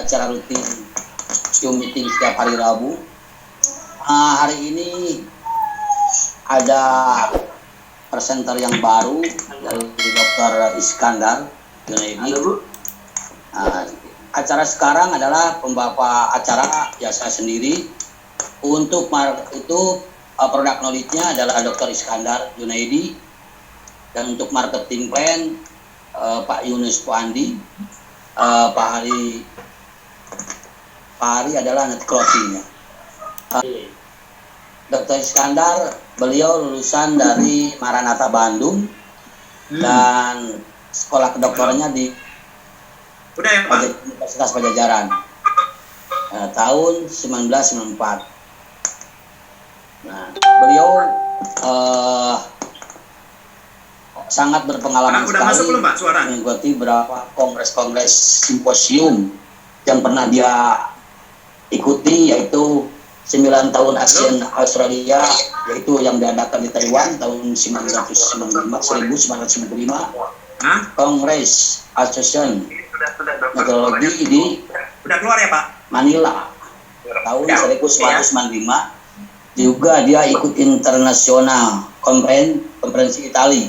acara rutin Zoom meeting setiap hari Rabu. Hari ini ada presenter yang baru dari Dr. Iskandar Junaidi. Acara sekarang adalah pembawa acara ya saya sendiri. Untuk itu produk knowledge-nya adalah Dr. Iskandar Junaidi, dan untuk marketing plan Pak Yunus Puandi, Pak Hari adalah net clothing-nya. Dr. Iskandar, beliau lulusan dari Maranatha Bandung dan sekolah kedokterannya di Universitas Pajajaran tahun 1994. Nah, beliau sangat berpengalaman sekali mengikuti beberapa kongres-kongres simposium yang pernah dia ikuti, yaitu 9 tahun ASEAN Australia, yaitu yang diadakan di Taiwan tahun 1995, Kongres Association Metodologi di Manila tahun 1995. Juga dia ikut internasional konferensi Itali,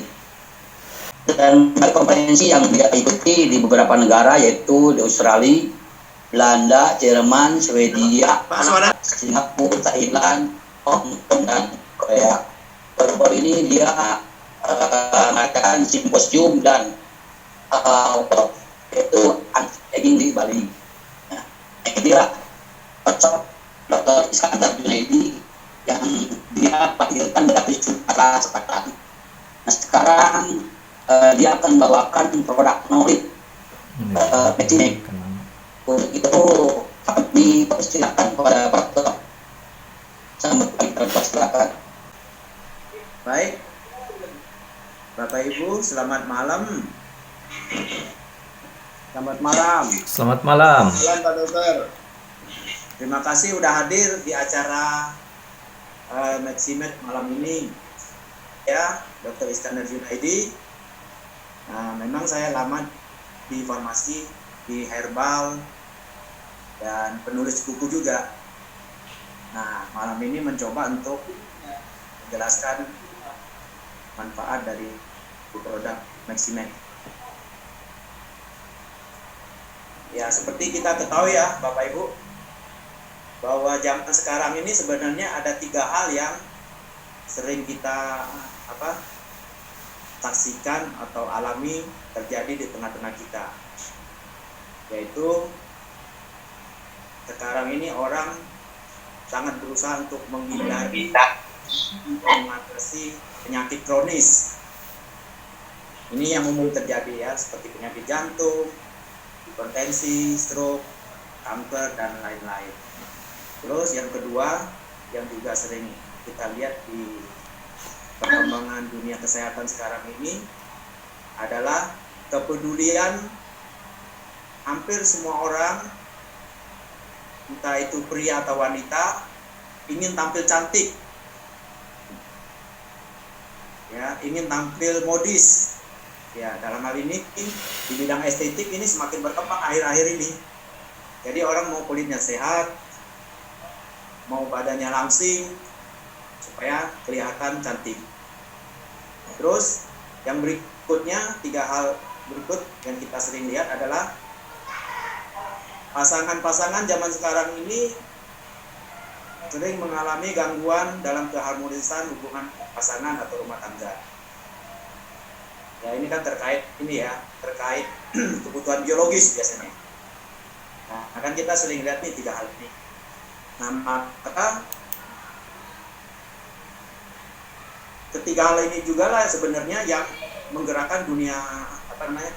dan konferensi yang dia ikuti di beberapa negara, yaitu di Australia, Belanda, Jerman, Swedia, Singapura, Thailand, Hong Kong, dan Korea. Baru ini dia mengadakan simposium dan yaitu anti-aging di Bali. Nah, dia cocok Dr. Iskandar Junaidi yang dia lahirkan dari Sumatera Selatan. Nah, sekarang dia akan membawakan produk knowledge Pecinek. Untuk itu kami persilakan kepada Pak Dr. Selamat pagi, silakan. Baik, Bapak Ibu, selamat malam. Selamat malam. Selamat malam. Selamat Pak Dokter. Terima kasih sudah hadir di acara Maximed malam ini. Ya, Dr. Iskandar Junaidi. Nah, memang saya lama di farmasi, di herbal, dan penulis buku juga. Nah, malam ini mencoba untuk menjelaskan manfaat dari produk Maximed. Ya, seperti kita ketahui ya Bapak Ibu, bahwa zaman sekarang ini sebenarnya ada 3 hal yang sering kita saksikan atau alami terjadi di tengah-tengah kita. Yaitu sekarang ini orang sangat berusaha untuk menghindari mengatasi penyakit kronis. Ini yang umum terjadi ya, seperti penyakit jantung, hipertensi, stroke, kanker, dan lain-lain. Terus yang kedua, yang juga sering kita lihat di perkembangan dunia kesehatan sekarang ini adalah kepedulian hampir semua orang, entah itu pria atau wanita, ingin tampil cantik, ya, ingin tampil modis. Ya, dalam hal ini di bidang estetik ini semakin berkembang akhir-akhir ini. Jadi orang mau kulitnya sehat, mau badannya langsing, supaya kelihatan cantik. Terus yang berikutnya, 3 hal berikut yang kita sering lihat adalah pasangan-pasangan zaman sekarang ini sering mengalami gangguan dalam keharmonisan hubungan pasangan atau rumah tangga. Ya, ini kan terkait kebutuhan biologis biasanya. Nah, akan kita sering lihat nih 3 hal ini. Nah, maka ketiga hal ini juga lah sebenarnya yang menggerakkan dunia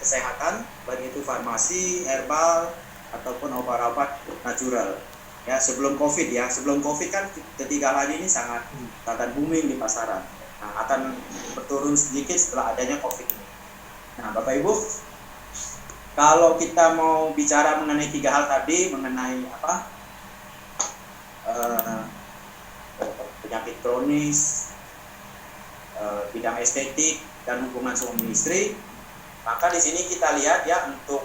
kesehatan, baik itu farmasi, herbal, ataupun obat-obat natural. Ya, sebelum COVID kan ketiga hal ini sangat booming di pasaran. Nah, akan berturun sedikit setelah adanya COVID ini. Nah, Bapak Ibu, kalau kita mau bicara mengenai 3 hal tadi, mengenai penyakit kronis, bidang estetik, dan hubungan suami istri, maka di sini kita lihat ya, untuk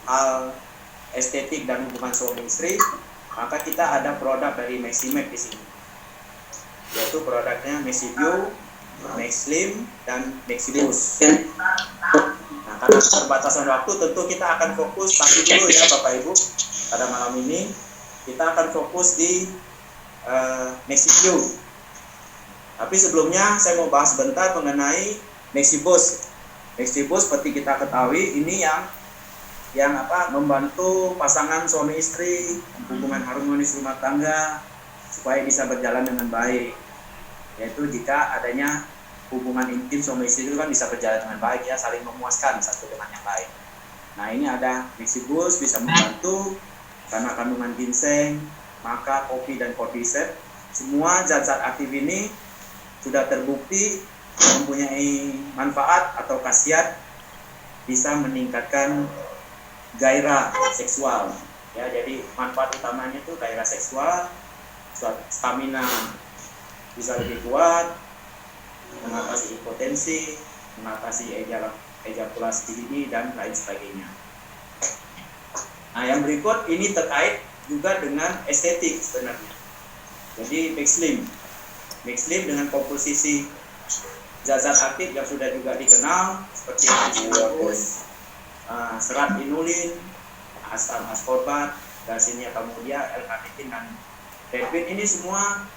hal estetik dan hubungan suami istri, maka kita ada produk dari Maximed di sini, yaitu produknya Maxiview, Maxslim, dan Maxibus. Nah, karena keterbatasan waktu, tentu kita akan fokus satu dulu ya Bapak Ibu. Pada malam ini kita akan fokus di Maxiview. Tapi sebelumnya saya mau bahas sebentar mengenai Maxibus. Maxibus seperti kita ketahui ini yang membantu pasangan suami istri, hubungan harmonis rumah tangga supaya bisa berjalan dengan baik. Yaitu jika adanya hubungan intim suami istri itu kan bisa berjalan dengan baik ya, saling memuaskan satu dengan yang lain. Nah, ini ada Maxibus bisa membantu karena kandungan ginseng, maka kopi dan cordyceps, semua zat-zat aktif ini sudah terbukti mempunyai manfaat atau khasiat bisa meningkatkan gairah seksual ya. Jadi manfaat utamanya itu gairah seksual, stamina bisa lebih kuat, mengatasi impotensi, mengatasi ejakulasi dini dan lain sebagainya. Nah, yang berikut ini terkait juga dengan estetik sebenarnya. Jadi Maxslim dengan komposisi zat-zat aktif yang sudah juga dikenal seperti serat inulin, asam ascorbat, Garcinia camellia, L-carnitin, dan terpin. Ini semua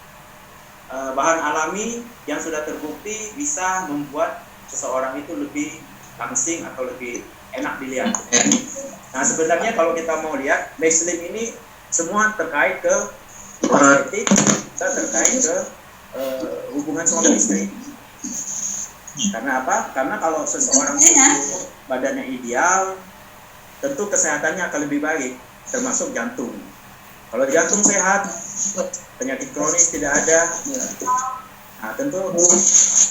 bahan alami yang sudah terbukti bisa membuat seseorang itu lebih langsing atau lebih enak dilihat. Nah, sebenarnya kalau kita mau lihat Maxslim ini semua terkait ke estetik, terkait ke hubungan suami istri. Karena apa? Karena kalau seseorang itu badannya ideal, tentu kesehatannya akan lebih baik, termasuk jantung. Kalau jantung sehat, penyakit kronis tidak ada. Nah, tentu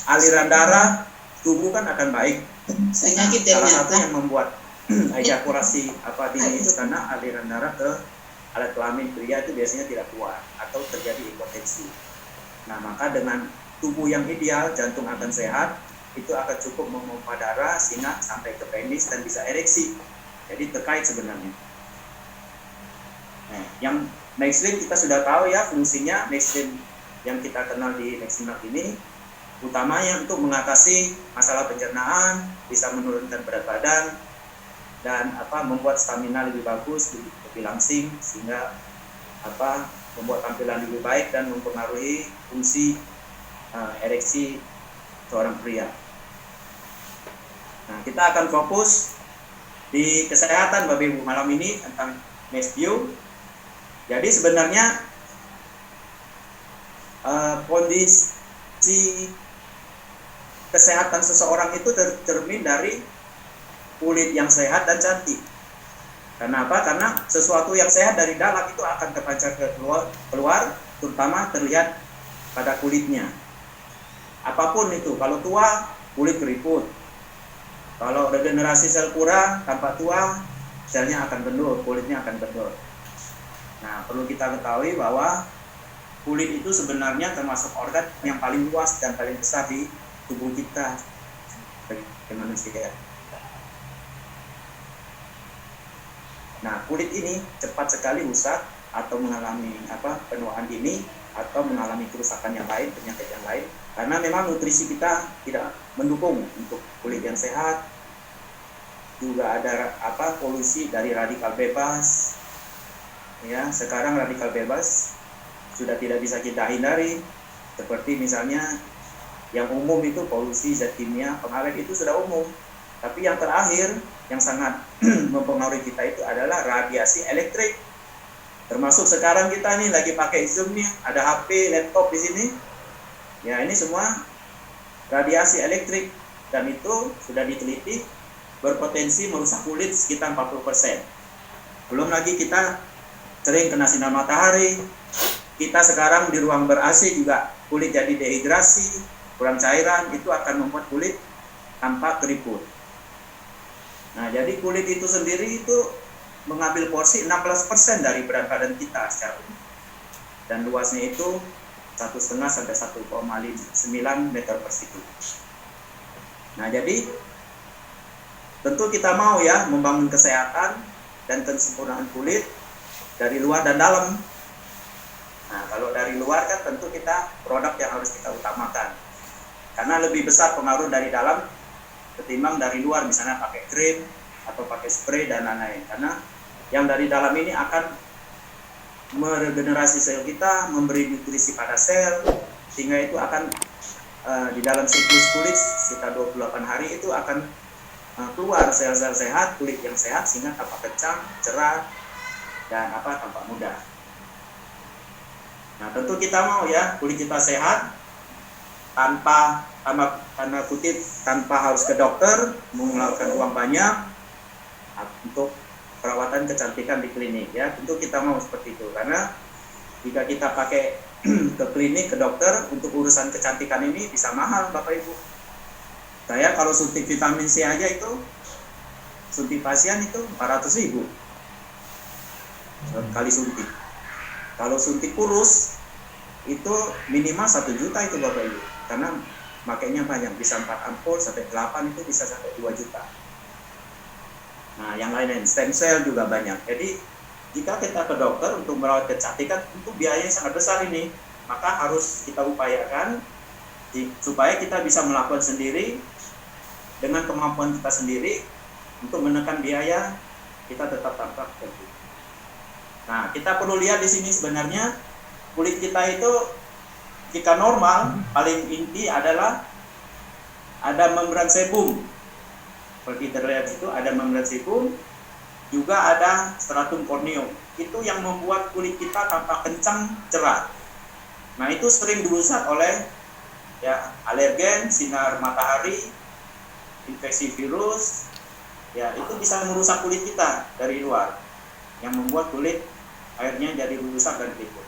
aliran darah tubuh kan akan baik. Salah satu yang membuat ejakulasi dini itu karena aliran darah ke alat kelamin pria itu biasanya tidak kuat atau terjadi impotensi. Nah, maka dengan tubuh yang ideal, jantung akan sehat, itu akan cukup memompa darah sehingga sampai ke penis dan bisa ereksi. Jadi terkait sebenarnya. Nah, yang Maxslim kita sudah tahu ya fungsinya. Maxslim yang kita kenal di Maximed ini utamanya untuk mengatasi masalah pencernaan, bisa menurunkan berat badan, dan membuat stamina lebih bagus, lebih langsing, sehingga membuat tampilan lebih baik dan mempengaruhi fungsi ereksi seorang pria. Nah, kita akan fokus di kesehatan Bapak Ibu malam ini tentang Maxview. Jadi sebenarnya kondisi kesehatan seseorang itu tercermin dari kulit yang sehat dan cantik. Karena apa? Karena sesuatu yang sehat dari dalam itu akan terpancar keluar, terutama terlihat pada kulitnya. Apapun itu, kalau tua, kulit keriput. Kalau regenerasi sel kurang, tanpa tua, selnya akan kendur, kulitnya akan kendur. Nah, perlu kita ketahui bahwa kulit itu sebenarnya termasuk organ yang paling luas dan paling besar di tubuh kita sebagai manusia. Nah, kulit ini cepat sekali rusak atau mengalami penuaan dini atau mengalami kerusakan yang lain, penyakit yang lain, karena memang nutrisi kita tidak mendukung untuk kulit yang sehat. Juga ada polusi dari radikal bebas. Ya, sekarang radikal bebas sudah tidak bisa kita hindari. Seperti misalnya yang umum itu polusi zat kimia, pengawet itu sudah umum. Tapi yang terakhir yang sangat mempengaruhi kita itu adalah radiasi elektrik. Termasuk sekarang kita nih lagi pakai Zoom nih, ada HP, laptop di sini. Ya, ini semua radiasi elektrik dan itu sudah diteliti berpotensi merusak kulit sekitar 40%. Belum lagi kita sering kena sinar matahari. Kita sekarang di ruang ber-AC juga kulit jadi dehidrasi, kurang cairan, itu akan membuat kulit tampak keriput. Nah, jadi kulit itu sendiri itu mengambil porsi 16% dari berat badan kita secara umum. Dan luasnya itu 1,5 sampai 1,9 meter persegi. Nah, jadi tentu kita mau ya membangun kesehatan dan kesempurnaan kulit dari luar dan dalam. Nah, kalau dari luar kan tentu kita produk yang harus kita utamakan. Karena lebih besar pengaruh dari dalam ketimbang dari luar, misalnya pakai krim atau pakai spray dan lain-lain. Karena yang dari dalam ini akan meregenerasi sel kita, memberi nutrisi pada sel, sehingga itu akan di dalam siklus kulit sekitar 28 hari itu akan keluar sel-sel sehat, kulit yang sehat, sehingga tampak kencang, cerah, dan tampak muda. Nah, tentu kita mau ya kulit kita sehat tanpa tanda kutip tanpa harus ke dokter, mengeluarkan uang banyak untuk perawatan kecantikan di klinik ya. Tentu kita mau seperti itu, karena jika kita pakai ke klinik, ke dokter untuk urusan kecantikan ini bisa mahal Bapak Ibu. Saya kalau suntik vitamin C aja itu suntik pasien itu 400.000 kali suntik. Kalau suntik kurus itu minimal 1 juta itu Bapak Ibu, karena makanya banyak, bisa 4 ampul sampai 8 itu bisa sampai 2 juta. Nah, yang lain-lain stem cell juga banyak. Jadi jika kita ke dokter untuk merawat kecantikan, itu biayanya sangat besar ini. Maka harus kita upayakan supaya kita bisa melakukan sendiri dengan kemampuan kita sendiri untuk menekan biaya, kita tetap tampak cantik. Nah, kita perlu lihat di sini sebenarnya kulit kita itu jika normal, paling inti adalah ada membran sebum. Seperti terlihat itu ada membran sebum, juga ada stratum corneum. Itu yang membuat kulit kita tampak kencang, cerah. Nah, itu sering dirusak oleh ya alergen, sinar matahari, infeksi virus. Ya, itu bisa merusak kulit kita dari luar, yang membuat kulit akhirnya jadi rusak dan keriput.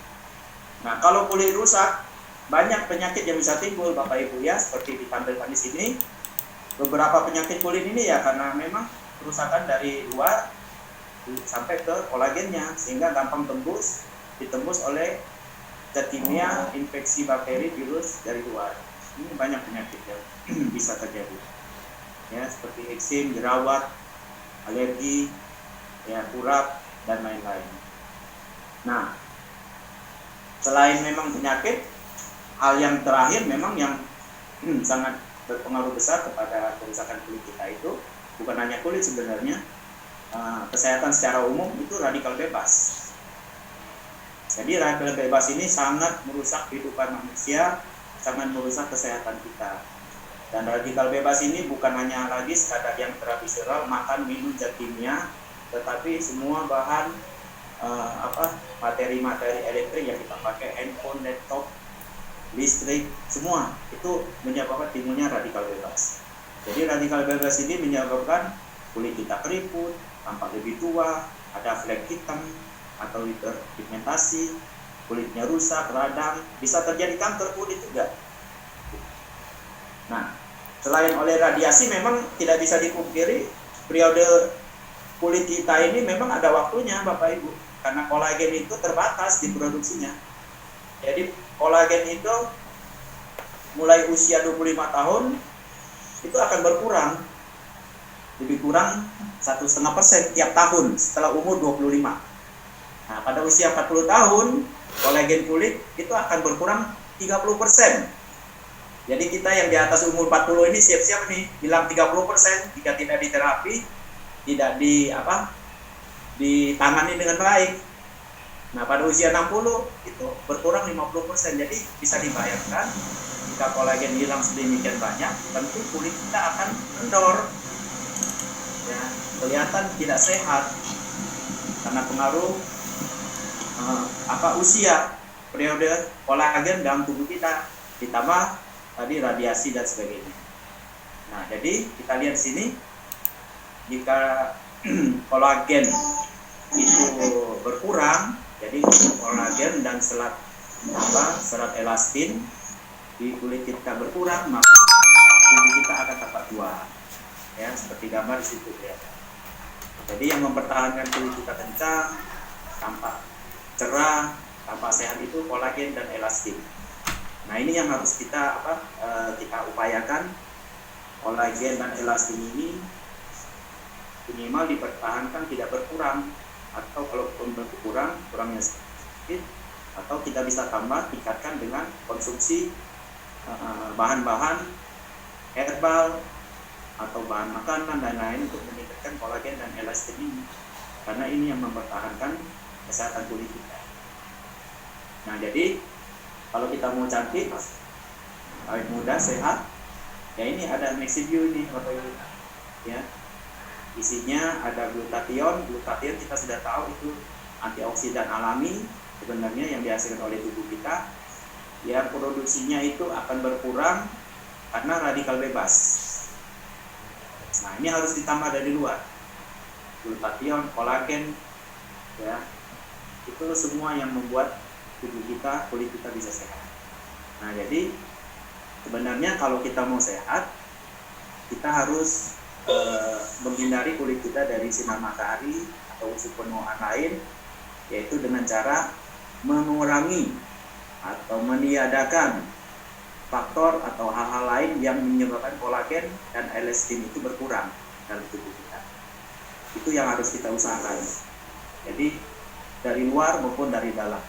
Nah, kalau kulit rusak, banyak penyakit yang bisa timbul Bapak Ibu ya, seperti ditampilkan di sini. Beberapa penyakit kulit ini ya karena memang kerusakan dari luar sampai ke kolagennya, sehingga gampang ditembus oleh zat kimia, infeksi bakteri, virus dari luar. Ini banyak penyakit yang bisa terjadi. Ya, seperti eksim, jerawat, alergi, ya kurap dan lain-lain. Nah, selain memang penyakit, hal yang terakhir memang yang sangat berpengaruh besar kepada kerusakan kulit kita itu bukan hanya kulit sebenarnya, kesehatan secara umum itu radikal bebas. Jadi radikal bebas ini sangat merusak kehidupan manusia, sangat merusak kesehatan kita. Dan radikal bebas ini bukan hanya lagi sekadar yang tradisional makan minum zat kimia, tetapi semua bahan materi-materi elektrik yang kita pakai, handphone, laptop, listrik, semua itu menyebabkan timbulnya radikal bebas. Jadi radikal bebas ini menyebabkan kulit kita keriput, tampak lebih tua, ada flek hitam atau hiperpigmentasi, kulitnya rusak, radang, bisa terjadi kanker kulit juga. Nah, selain oleh radiasi memang tidak bisa dipungkiri periode kulit kita ini memang ada waktunya Bapak Ibu, karena kolagen itu terbatas diproduksinya. Jadi kolagen itu mulai usia 25 tahun itu akan berkurang, lebih kurang 1,5% tiap tahun setelah umur 25. Nah, pada usia 40 tahun kolagen kulit itu akan berkurang 30%. Jadi kita yang di atas umur 40 ini siap-siap nih bilang 30% jika tidak diterapi, tidak ditangani dengan baik. Nah, pada usia 60 itu berkurang 50%. Jadi bisa dibayangkan jika kolagen hilang sedemikian banyak, tentu kulit kita akan kendor. Ya, kelihatan tidak sehat karena pengaruh usia, periode kolagen dalam tubuh kita, ditambah tadi radiasi dan sebagainya. Nah, jadi kita lihat di sini jika kolagen itu berkurang, jadi kolagen dan serat elastin di kulit kita berkurang, maka tubuh kita akan tampak tua. Ya, seperti gambar di situ ya. Jadi yang mempertahankan kulit kita kencang, tampak cerah, tampak sehat itu kolagen dan elastin. Nah, ini yang harus kita upayakan. Kolagen dan elastin ini minimal dipertahankan tidak berkurang, atau kalau berkurang kurangnya sedikit, atau kita bisa tambah tingkatkan dengan konsumsi bahan-bahan herbal atau bahan makanan dan lain untuk meningkatkan kolagen dan elastin ini, karena ini yang mempertahankan kesehatan kulit kita. Nah, jadi kalau kita mau cantik, awet muda, sehat, ya ini ada Mexiview ini Bapak Ibu, ya. Isinya ada glutathione. Glutathione kita sudah tahu itu antioksidan alami sebenarnya yang dihasilkan oleh tubuh kita, yang produksinya itu akan berkurang karena radikal bebas. Nah, ini harus ditambah dari luar, glutathione, kolagen, ya, itu semua yang membuat tubuh kita, kulit kita bisa sehat. Nah, jadi sebenarnya kalau kita mau sehat, kita harus menghindari kulit kita dari sinar matahari atau unsur penuaan lain, yaitu dengan cara mengurangi atau meniadakan faktor atau hal-hal lain yang menyebabkan kolagen dan elastin itu berkurang dalam tubuh kita. Itu yang harus kita usahakan. Jadi dari luar maupun dari dalam.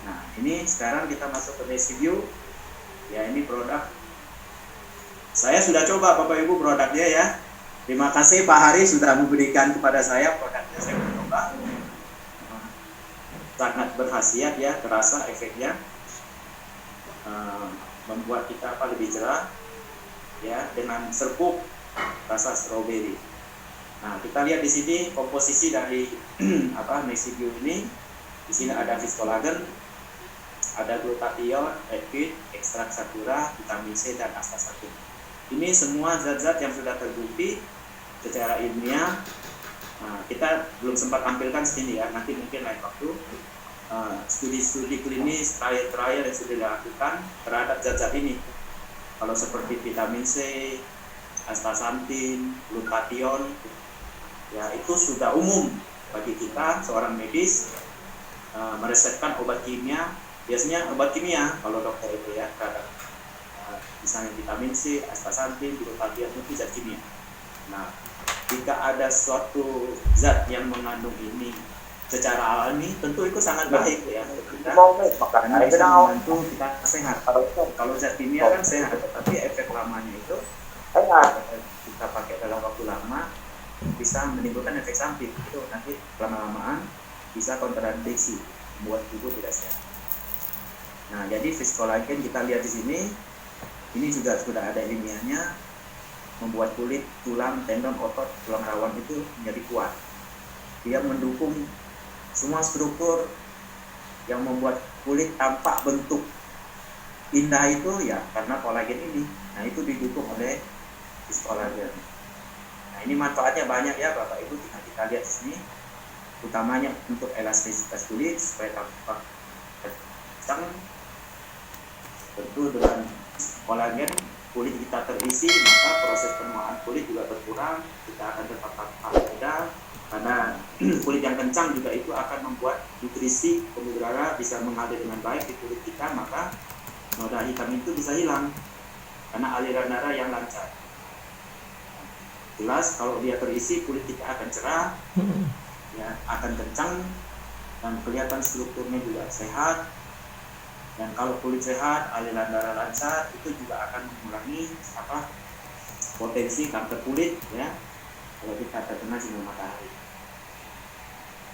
Nah, ini sekarang kita masuk ke Mexiview. Ya, ini produk. Saya sudah coba Bapak Ibu produknya ya. Terima kasih Pak Hari sudah memberikan kepada saya produknya, saya mencoba. Sangat berkhasiat ya, terasa efeknya. Membuat kita lebih cerah ya, dengan serbuk rasa stroberi. Nah, kita lihat di sini komposisi dari Mexiview ini. Di sini ada fiskolagen, ada glutathione, epid, ekstrak sakura, vitamin C dan astaxanthin. Ini semua zat-zat yang sudah terbukti secara ilmiah. Nah, kita belum sempat tampilkan sini ya, nanti mungkin lain waktu. Studi-studi klinis, trial-trial yang sudah dilakukan terhadap zat-zat ini. Kalau seperti vitamin C, astaxanthin, glutathione, ya itu sudah umum bagi kita seorang medis meresepkan obat kimia. Biasanya obat kimia kalau dokter itu ya terhadap misalnya vitamin C, astaxanthin, glutathione itu zat kimia. Nah, jika ada suatu zat yang mengandung ini secara alami, tentu itu sangat baik ya untuk kita, karena bisa membantu kita sehat. Kalau zat kimia kan sehat, tapi efek lamanya itu kita pakai dalam waktu lama bisa menimbulkan efek samping. Itu nanti lama-lamaan bisa kontradiksi, membuat tubuh tidak sehat. Nah, jadi fiskolagen kita lihat di sini, ini juga sudah ada ilmiahnya, membuat kulit, tulang, tendon, otot, tulang rawan itu menjadi kuat. Dia mendukung semua struktur yang membuat kulit tampak bentuk indah itu ya karena kolagen ini. Nah, itu didukung oleh fiskolagen. Nah, ini manfaatnya banyak ya Bapak Ibu, tinggal kita lihat di sini. Utamanya untuk elastisitas kulit supaya tampak kencang. Tentu dengan kolagen kulit kita terisi, maka proses penuaan kulit juga berkurang, kita akan tetap tampak muda. Karena kulit yang kencang juga itu akan membuat nutrisi pembuluh darah bisa mengalir dengan baik di kulit kita, maka noda hitam itu bisa hilang karena aliran darah yang lancar. Jelas kalau dia terisi, kulit kita akan cerah, ya, akan kencang dan kelihatan strukturnya juga sehat. Dan kalau kulit sehat, aliran darah lancar, itu juga akan mengurangi potensi kanker kulit ya kalau kita terkena sinar matahari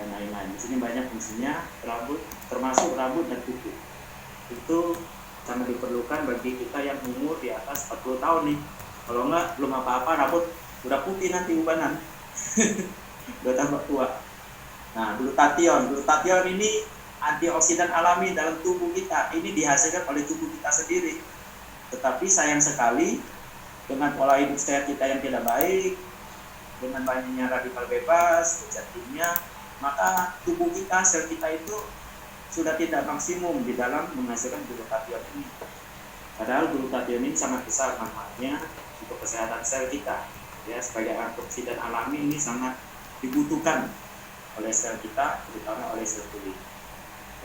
dan lain-lain. Di sini banyak fungsinya, rambut, termasuk rambut dan kuku. Itu sangat diperlukan bagi kita yang umur di atas 40 tahun nih. Kalau enggak, belum apa-apa, rambut udah putih nanti ubanan. Udah tambah tua. Nah, glutathione ini antioksidan alami dalam tubuh kita. Ini dihasilkan oleh tubuh kita sendiri. Tetapi sayang sekali dengan pola hidup sehat kita yang tidak baik, dengan banyaknya radikal bebas, zat kimia, maka tubuh kita, sel kita itu sudah tidak maksimum di dalam menghasilkan glutathione ini. Padahal glutathione ini sangat besar manfaatnya untuk kesehatan sel kita. Ya, sebagai antioksidan alami ini sangat dibutuhkan oleh sel kita, terutama oleh sel kulit.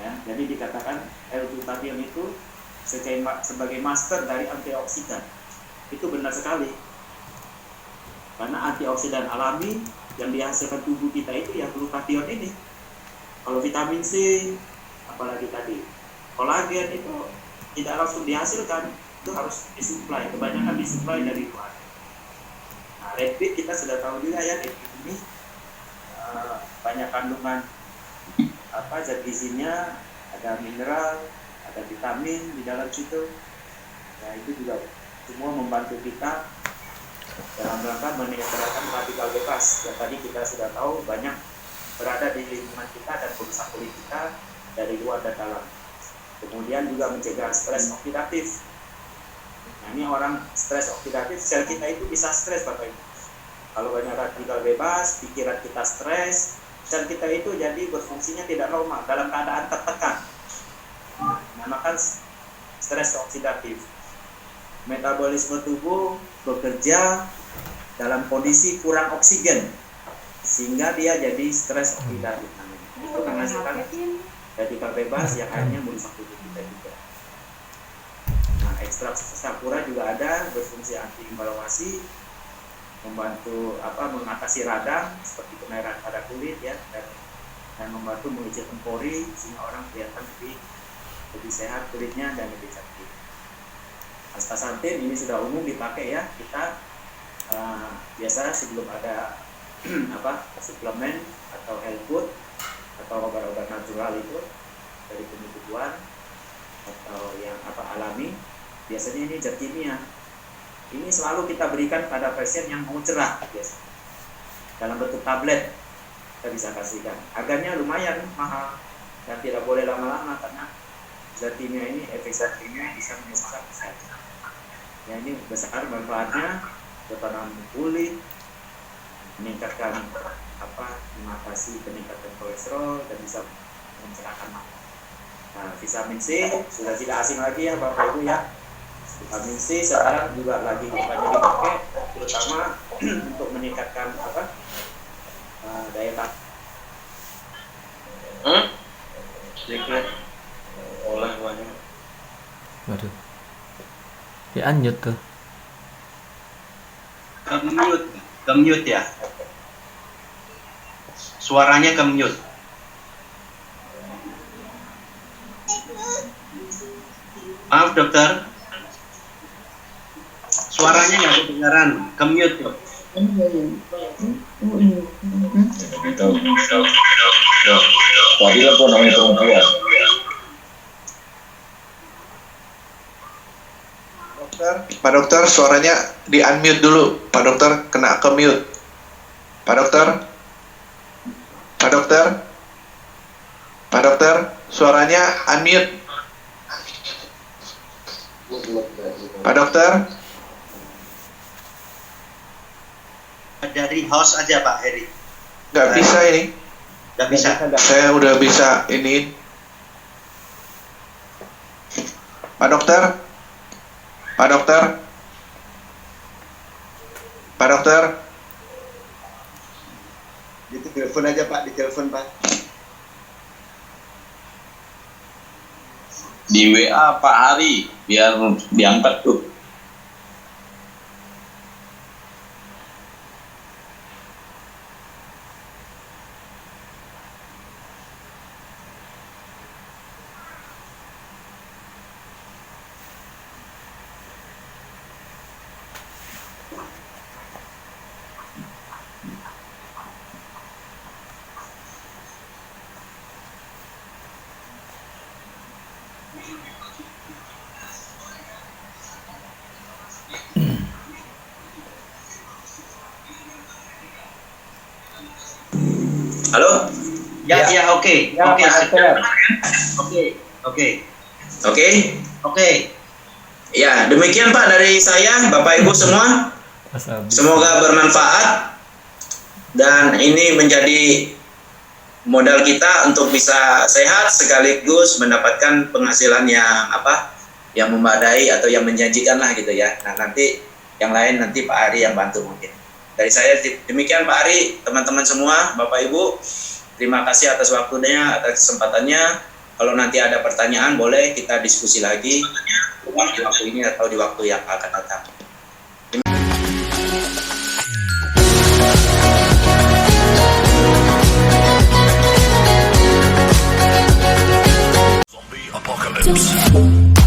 Ya, jadi dikatakan L-glutathione itu sebagai master dari antioksidan. Itu benar sekali. Karena antioksidan alami yang dihasilkan tubuh kita itu ya glutathione ini. Kalau vitamin C, apalagi tadi kolagen itu tidak langsung dihasilkan, itu harus disuplai, kebanyakan disuplai dari luar. Nah, red beet kita sudah tahu juga ya, red beet ini banyak kandungan zat gizinya, ada mineral, ada vitamin di dalam situ. Nah, itu juga semua membantu kita dalam rangka menetralkan radikal bebas yang tadi kita sudah tahu banyak berada di lingkungan kita dan merusak kulit kita dari luar dan dalam. Kemudian juga mencegah stres oksidatif. Nah, ini orang stres oksidatif, sel kita itu bisa stres Bapak Ibu. Kalau banyak radikal bebas, pikiran kita stres, sel kita itu jadi berfungsinya tidak normal, dalam keadaan tertekan. Namakan stres oksidatif. Metabolisme tubuh bekerja dalam kondisi kurang oksigen, sehingga dia jadi stres oksidatif. Itu menghasilkan radikal bebas yang akhirnya merusak tubuh kita juga. Nah, ekstrak sakura juga ada, berfungsi anti-inflamasi, membantu mengatasi radang seperti kemerahan pada kulit ya, dan membantu mengecilkan pori sehingga orang kelihatan lebih sehat kulitnya dan lebih cantik. Astaxanthin ini sudah umum dipakai ya, kita biasa sebelum ada suplemen atau health food atau obat-obat natural itu dari tumbuh-tumbuhan atau yang alami, biasanya ini zat kimia. Ini selalu kita berikan pada pasien yang mau cerah biasanya. Dalam bentuk tablet kita bisa kasihkan. Harganya lumayan mahal dan tidak boleh lama-lama karena zat kimia ini, efek zat kimia bisa merusak kesehatan. Ya, ini besar manfaatnya kepada kulit, meningkatkan mengatasi peningkatan kolesterol dan bisa mencerahkan mata. Nah, vitamin C sudah tidak asing lagi ya Bapak Ibu ya. Vitamin C sekarang juga lagi banyak dipakai, terutama untuk meningkatkan daya tahan. Sedikit olah banyak. Waduh. Dianjut tuh. Kemute ya. Suaranya kemute. Maaf dokter. Suaranya nggak kedengaran. Kemute dok. Tadi lah namanya perempuan. Pak dokter, suaranya di unmute dulu. Pak dokter kena ke mute. Pak dokter, Pak dokter, Pak dokter, suaranya unmute. Pak dokter, Dari host aja Pak Heri. nggak bisa ini. Nggak bisa. Saya udah bisa ini. Pak dokter, Pak dokter, Pak dokter. Ditelepon aja Pak, ditelepon Pak. Di WA Pak Hari biar diangkat tuh. Halo? Ya, oke. Oke. Ya, demikian Pak dari saya, Bapak Ibu semua. Semoga bermanfaat dan ini menjadi modal kita untuk bisa sehat sekaligus mendapatkan penghasilan yang memadai atau yang menjanjikan lah gitu ya. Nah, nanti yang lain nanti Pak Ari yang bantu mungkin. Dari saya demikian Pak Ari, teman-teman semua, Bapak Ibu, terima kasih atas waktunya, atas kesempatannya. Kalau nanti ada pertanyaan boleh kita diskusi lagi di waktu ini atau di waktu yang akan datang. wabarakatuh.